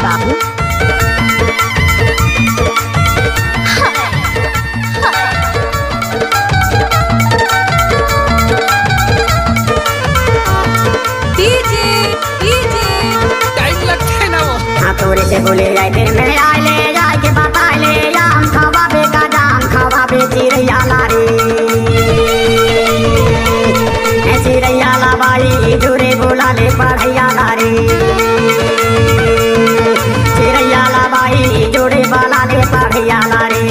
बाबू। तोरे से बोले जाए फिर मैं आए ले जाए के बता ले जाम खावा बे का जाम खावा बे चिड़ैया लारी चिड़ैया ला बाई जोरे बोला ले पढ़ैया लारी चिड़ैया ला बाई जोरे बाला ले पढ़ैया लारी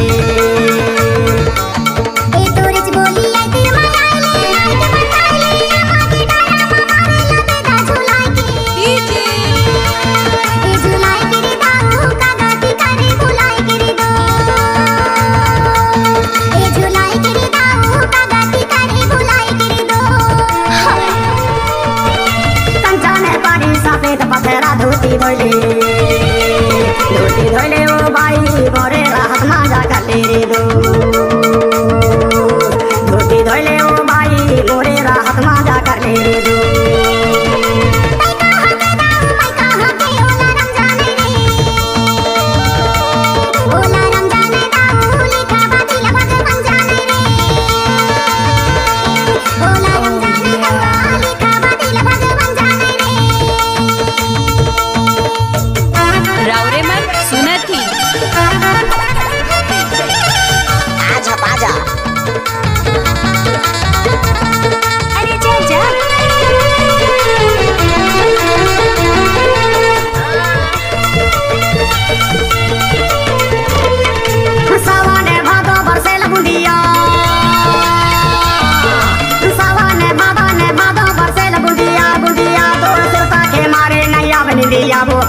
धोती धोले ओ भाई मोरे राहत माजा कर ले दो धोती धोले ओ भाई मोरे राहत माजा कर ले दो वो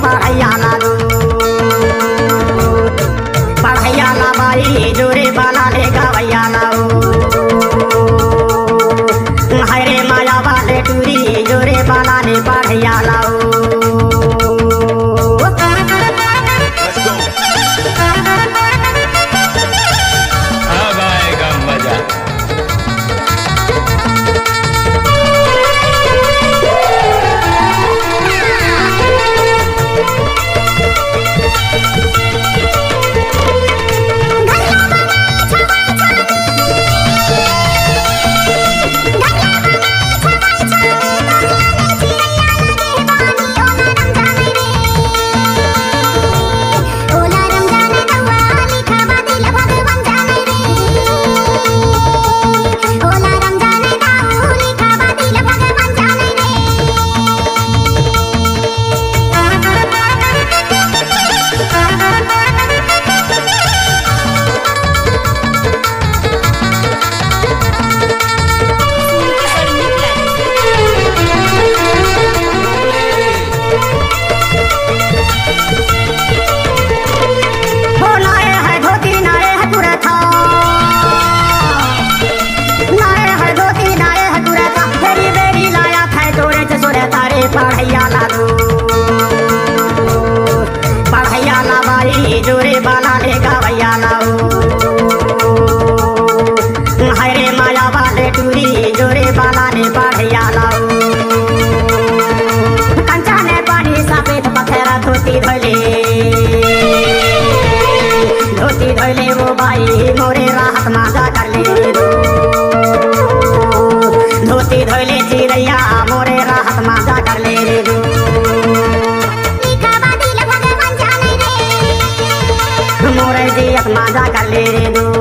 पढ़ैया ला बाई जोरे बाला ले गवैया लाओ हरे माया वाले टूरी जोरे बाला ले पढ़ैया लाओ अब आएगा मजा। पढ़ैया ला दो पढ़ैया ला बाई जोरे बाला ले गवैया लाओ हरे माया वाले टूरी जोरे बाला ले पढ़ैया लाओ कंचा ने पानी सफेद पथरा धोती धोले वो बाई मोरे राहत माजा कर ले दो धोती धोले चिड़ैया मोरे राहत माजा कर ले दो मोरे जियत माजा कर ले दो।